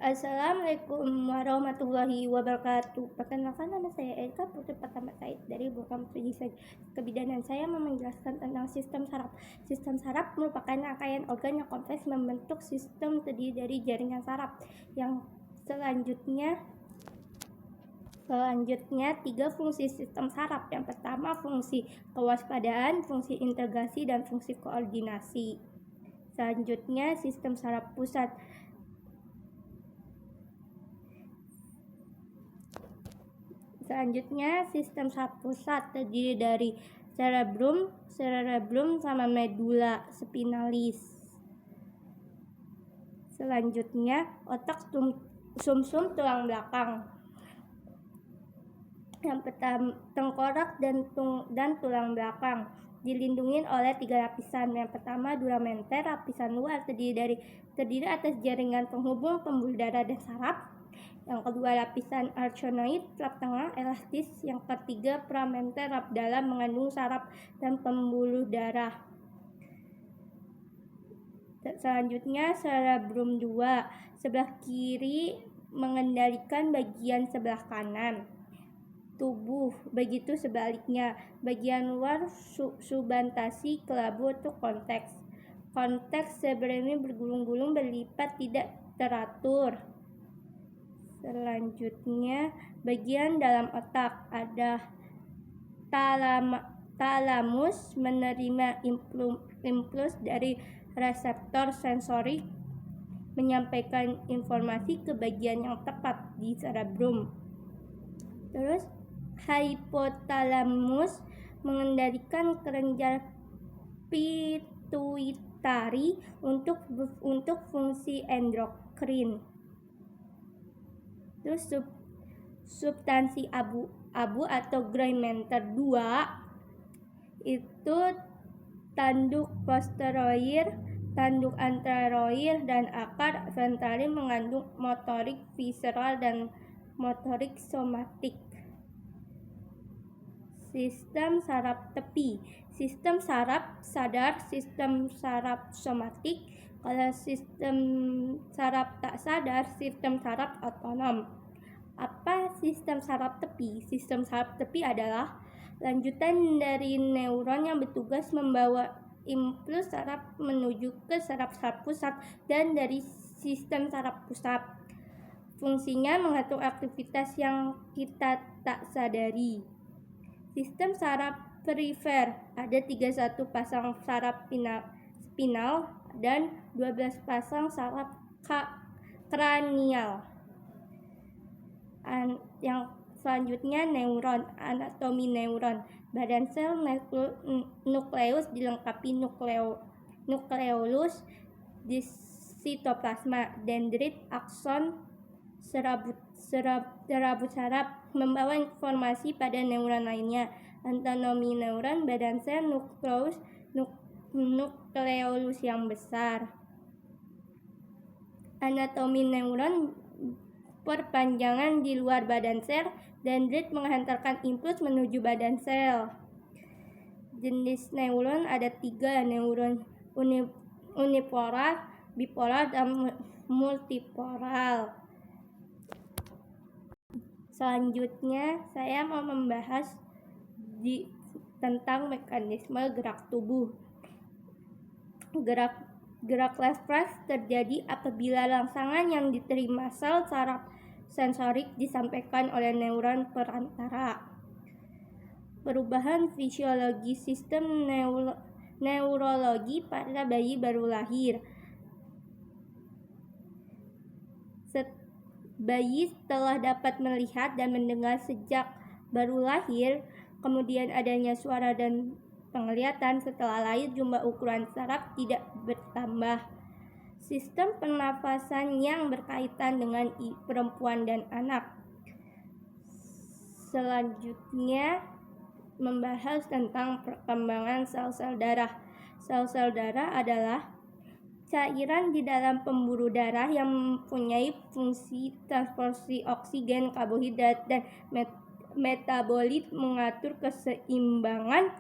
Assalamualaikum warahmatullahi wabarakatuh. Perkenalkan, nama saya Eka Putri Pertama Said dari Program Studi Kebidanan. Saya mau menjelaskan tentang sistem saraf. Sistem saraf merupakan rangkaian organ yang kompleks membentuk sistem terdiri dari jaringan saraf. Yang selanjutnya 3 fungsi sistem saraf. Yang pertama, fungsi kewaspadaan, fungsi integrasi, dan fungsi koordinasi. Selanjutnya, sistem saraf pusat. Sistem saraf pusat terdiri dari cerebrum sama medula spinalis. Selanjutnya, otak sumsum tulang belakang. Yang pertama, tengkorak dan tulang belakang dilindungi oleh 3 lapisan. Yang pertama, duramenter, lapisan luar terdiri atas jaringan penghubung pembuluh darah dan saraf. Yang kedua, lapisan arachnoid, saraf tengah, elastis. Yang ketiga, pramenter, saraf dalam, mengandung saraf dan pembuluh darah. Selanjutnya, cerebrum 2, sebelah kiri mengendalikan bagian sebelah kanan tubuh, begitu sebaliknya. Bagian luar subantasi, kelabu atau konteks. Konteks cerebrum bergulung-gulung, berlipat, tidak teratur. Selanjutnya, bagian dalam otak ada talamus, menerima impuls dari reseptor sensorik, menyampaikan informasi ke bagian yang tepat di cerebrum. Terus, hipotalamus mengendalikan kelenjar pituitari untuk fungsi endokrin. Terus substansi abu atau gray matter 2 itu tanduk posterior, tanduk anterior, dan akar ventralis mengandung motorik visceral dan motorik somatik. Sistem saraf tepi, sistem saraf sadar, sistem saraf somatik. Kalau sistem saraf tak sadar, sistem saraf otonom. Apa sistem saraf tepi? Sistem saraf tepi adalah lanjutan dari neuron yang bertugas membawa impuls saraf menuju ke saraf-saraf pusat dan dari sistem saraf pusat. Fungsinya mengatur aktivitas yang kita tak sadari. Sistem saraf perifer, ada 31 pasang saraf spinal dan 12 pasang saraf kranial. Yang selanjutnya, neuron, anatomi neuron. Badan sel nukleus dilengkapi nukleolus di sitoplasma, dendrit, akson, serabut saraf membawa informasi pada neuron lainnya. Anatomi neuron, badan sel nukleolus yang besar. Anatomi neuron, perpanjangan di luar badan sel. Dendrit menghantarkan impuls menuju badan sel. Jenis neuron ada 3, neuron unipolar, bipolar, dan multipolar. Selanjutnya, saya mau membahas tentang mekanisme gerak tubuh. Gerak refleks terjadi apabila rangsangan yang diterima sel saraf sensorik disampaikan oleh neuron perantara. Perubahan fisiologi sistem neurologi pada bayi baru lahir. Bayi telah dapat melihat dan mendengar sejak baru lahir, kemudian adanya suara dan penglihatan. Setelah lahir, jumlah ukuran saraf tidak bertambah. Sistem pernafasan yang berkaitan dengan perempuan dan anak. Selanjutnya, membahas tentang perkembangan sel-sel darah. Sel-sel darah adalah cairan di dalam pembuluh darah yang mempunyai fungsi transportasi oksigen, karbohidrat, dan metabolit, mengatur keseimbangan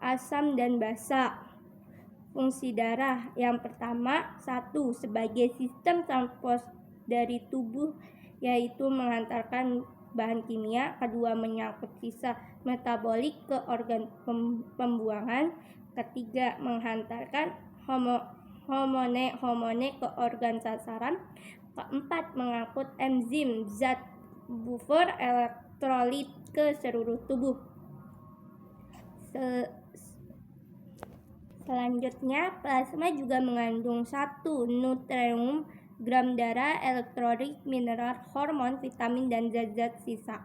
asam dan basa. Fungsi darah yang pertama, 1. Sebagai sistem dari tubuh, yaitu mengantarkan bahan kimia. Kedua, menyangkut sisa metabolik ke organ pembuangan. Ketiga, menghantarkan hormone ke organ sasaran. Keempat, mengangkut enzim, zat buffer, elektrolit ke seluruh tubuh. Selanjutnya, plasma juga mengandung 1 nutrient, gram darah, elektrolit, mineral, hormon, vitamin, dan zat-zat sisa.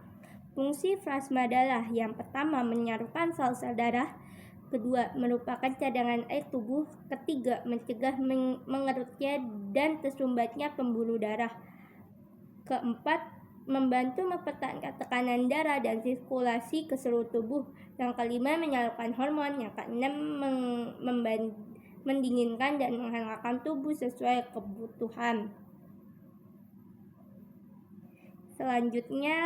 Fungsi plasma adalah yang pertama, menyarukan sel-sel darah. Kedua, merupakan cadangan air tubuh. Ketiga, mencegah mengerutnya dan tersumbatnya pembuluh darah. Keempat, membantu mempertahankan tekanan darah dan sirkulasi ke seluruh tubuh. Yang kelima, menyalurkan hormon. Yang keenam, mendinginkan dan menghangatkan tubuh sesuai kebutuhan. Selanjutnya,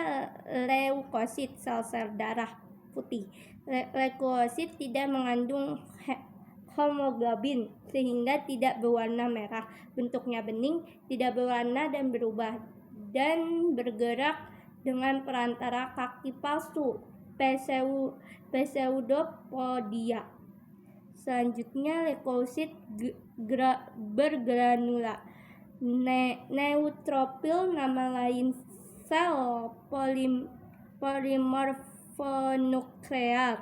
leukosit, sel-sel darah putih. Leukosit tidak mengandung hemoglobin sehingga tidak berwarna merah. Bentuknya bening, tidak berwarna dan berubah, dan bergerak dengan perantara kaki palsu, pseudopodia. Selanjutnya, leukosit bergranula. Neutrofil, nama lain sel polimorfonuklear.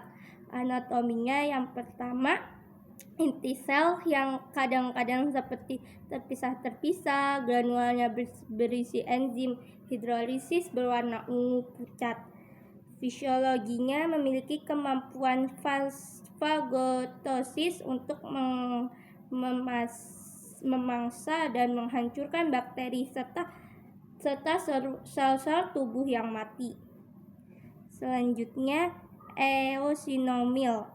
Anatominya yang pertama, inti sel yang kadang-kadang seperti terpisah-terpisah. Granulanya berisi enzim hidrolisis berwarna ungu pucat. Fisiologinya memiliki kemampuan fagotosis untuk memangsa dan menghancurkan bakteri serta sel-sel tubuh yang mati. Selanjutnya, eosinofil.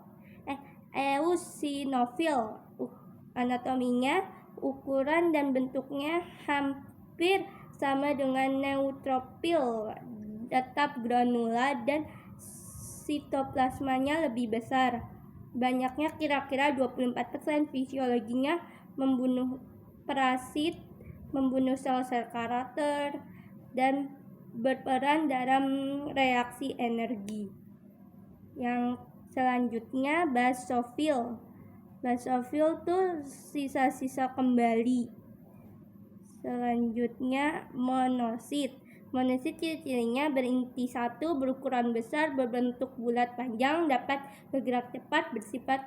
Anatominya, ukuran dan bentuknya hampir sama dengan neutrofil, tetap granula, dan sitoplasmanya lebih besar. Banyaknya kira-kira 24%. Fisiologinya membunuh parasit, membunuh sel-sel karakter, dan berperan dalam reaksi energi. Yang selanjutnya, basofil. Basofil tuh sisa-sisa kembali. Selanjutnya, monosit. Monosit ciri-cirinya berinti satu, berukuran besar, berbentuk bulat panjang, dapat bergerak cepat, bersifat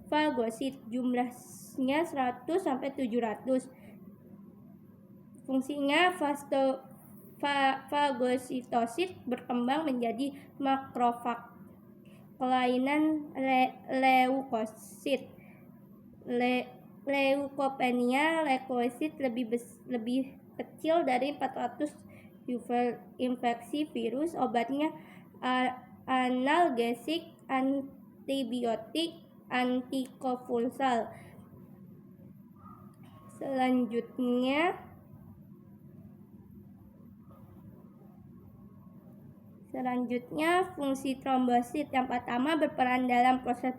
fagosit. Jumlahnya 100-700. Fungsinya fagositosit, berkembang menjadi makrofag. Kelainan leukosit. Leukopenia, leukosit lebih kecil dari 400 infeksi virus. Obatnya analgesik, antibiotik, antikonvulsan. Selanjutnya, fungsi trombosit. Yang pertama, berperan dalam proses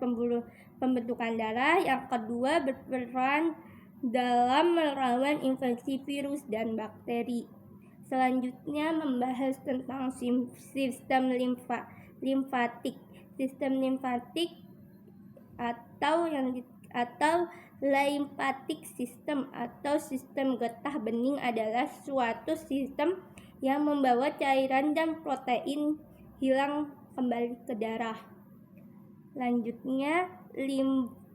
pembentukan darah. Yang kedua, berperan dalam melawan infeksi virus dan bakteri. Selanjutnya, membahas tentang sistem limfatik. Sistem limfatik atau lymphatic system atau sistem getah bening adalah suatu sistem yang membawa cairan dan protein hilang kembali ke darah. Selanjutnya,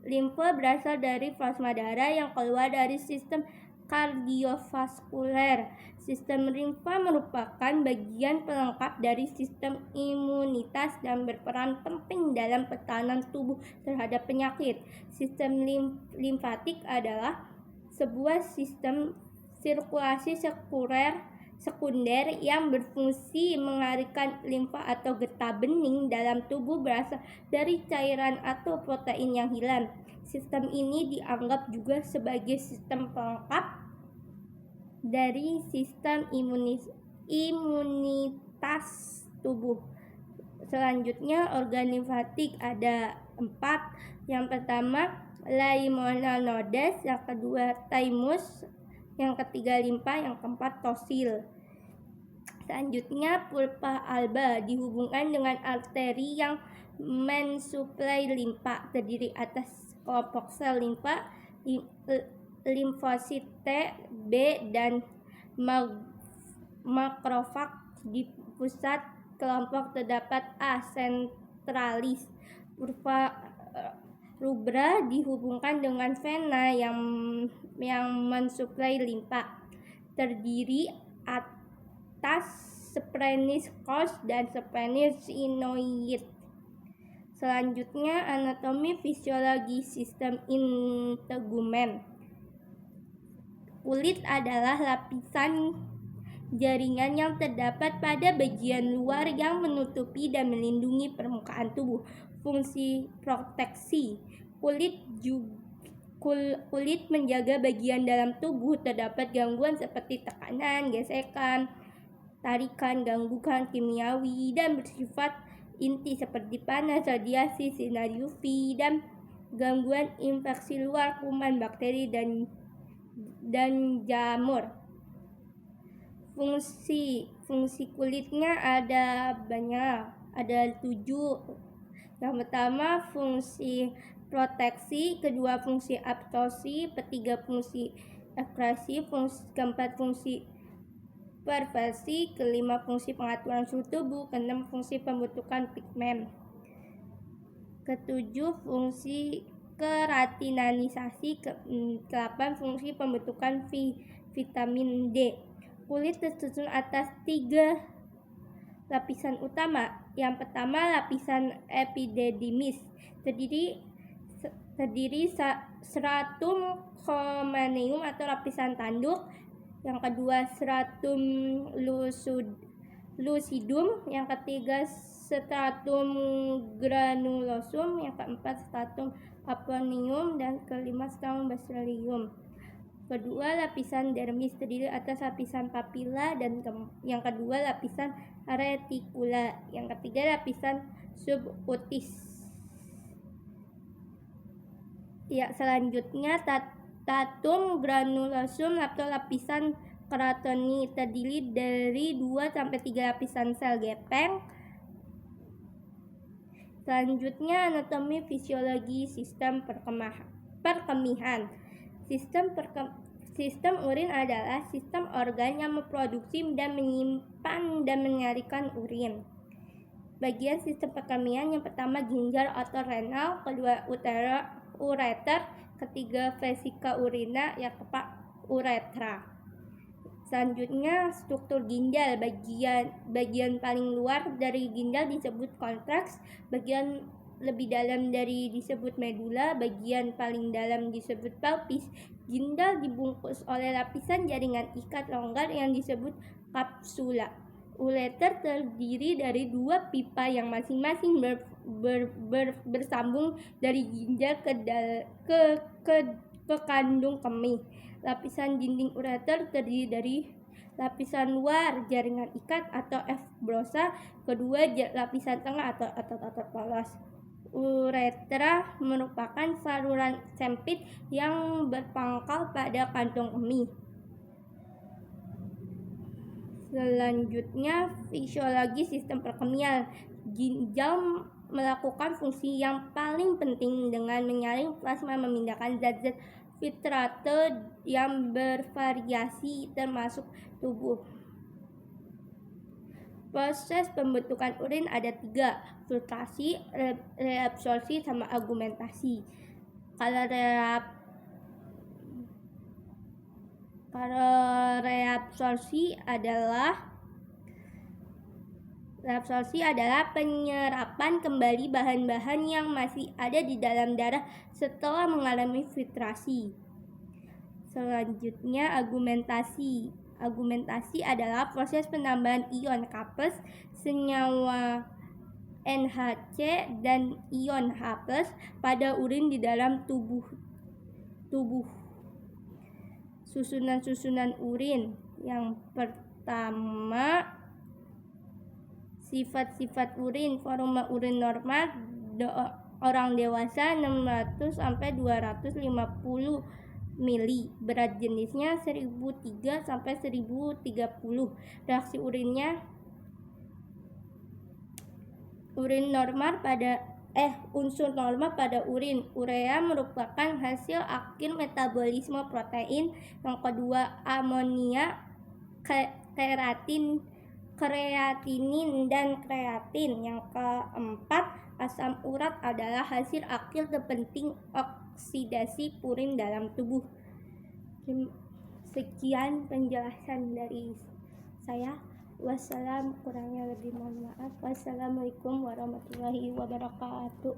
limfa berasal dari plasma darah yang keluar dari sistem kardiovaskuler. Sistem limfa merupakan bagian pelengkap dari sistem imunitas dan berperan penting dalam pertahanan tubuh terhadap penyakit. Sistem limfatik adalah sebuah sistem sirkulasi sekunder yang berfungsi mengalirkan limfa atau getah bening dalam tubuh berasal dari cairan atau protein yang hilang. Sistem ini dianggap juga sebagai sistem pelengkap dari sistem imunitas tubuh. Selanjutnya, organ limfatik ada 4. Yang pertama, lymphonodes, yang kedua thymus, yang ketiga limpa, yang keempat tosil. Selanjutnya pulpa alba dihubungkan dengan arteri yang mensuplai limpa, terdiri atas kelompok sel limpa, limfosit T, B, dan makrofag. Di pusat kelompok terdapat A. sentralis. Rubra dihubungkan dengan vena yang mensuplai limpa, terdiri atas sphenic cause dan sphenic sinoid. Selanjutnya anatomi fisiologi sistem integumen. Kulit adalah lapisan jaringan yang terdapat pada bagian luar yang menutupi dan melindungi permukaan tubuh. Fungsi proteksi. Kulit menjaga bagian dalam tubuh terdapat gangguan seperti tekanan, gesekan, tarikan, gangguan kimiawi, dan bersifat inti seperti panas, radiasi, sinar UV, dan gangguan infeksi luar, kuman, bakteri, dan jamur. Fungsi kulitnya ada banyak, ada 7. Yang pertama fungsi proteksi, kedua fungsi absorpsi, ketiga fungsi ekskresi, keempat fungsi pervasi, kelima fungsi pengaturan suhu tubuh, keenam fungsi pembentukan pigmen, ketujuh fungsi keratinanisasi, ke-8 fungsi pembentukan vitamin D. Kulit tersusun atas 3 lapisan utama. Yang pertama lapisan epidermis, terdiri stratum corneum atau lapisan tanduk. Yang kedua stratum lucidum, yang ketiga stratum granulosum, yang keempat stratum aponeum, dan kelima stratum basalium. Kedua lapisan dermis, terdiri atas lapisan papila, dan yang kedua lapisan retikula, yang ketiga lapisan subcutis. Ya, selanjutnya stratum granulosum atau lapisan keratoni, terdiri dari 2-3 lapisan sel gepeng. Selanjutnya anatomi fisiologi sistem perkemihan. Sistem urin adalah sistem organ yang memproduksi dan menyimpan dan mengalirkan urin. Bagian sistem perkemihan yang pertama ginjal atau renal, kedua ureter, ketiga vesika urina, yang keempat uretra. Selanjutnya struktur ginjal. Bagian paling luar dari ginjal disebut konteks, bagian lebih dalam dari disebut medula, bagian paling dalam disebut pelvis. Ginjal dibungkus oleh lapisan jaringan ikat longgar yang disebut kapsula. Ureter terdiri dari 2 pipa yang masing-masing bersambung dari ginjal ke kandung kemih. Lapisan dinding ureter terdiri dari lapisan luar jaringan ikat atau fibrosa, kedua lapisan tengah atau otot-otot polos. Uretra merupakan saluran sempit yang berpangkal pada kantong kemih. Selanjutnya fisiologi sistem perkemihan. Ginjal melakukan fungsi yang paling penting dengan menyaring plasma, memindahkan zat-zat filtrate yang bervariasi termasuk tubuh. Proses pembentukan urin ada 3, filtrasi, reabsorpsi, sama augmentasi. Kalau reabsorpsi adalah penyerapan kembali bahan-bahan yang masih ada di dalam darah setelah mengalami filtrasi. Selanjutnya augmentasi. Augmentasi adalah proses penambahan ion K+, senyawa NHC, dan ion H+ pada urin di dalam tubuh. Susunan urin. Yang pertama, sifat-sifat urin. Volume urin normal orang dewasa 600 sampai 250 mili. Berat jenisnya 1003 sampai 1030. Reaksi unsur normal pada urin. Urea merupakan hasil akhir metabolisme protein. Yang kedua, amonia, kreatinin dan kreatin. Yang keempat, asam urat adalah hasil akhir terpenting oksidasi purin dalam tubuh. Sekian penjelasan dari saya. Kurangnya lebih mohon maaf. Wassalamualaikum warahmatullahi wabarakatuh.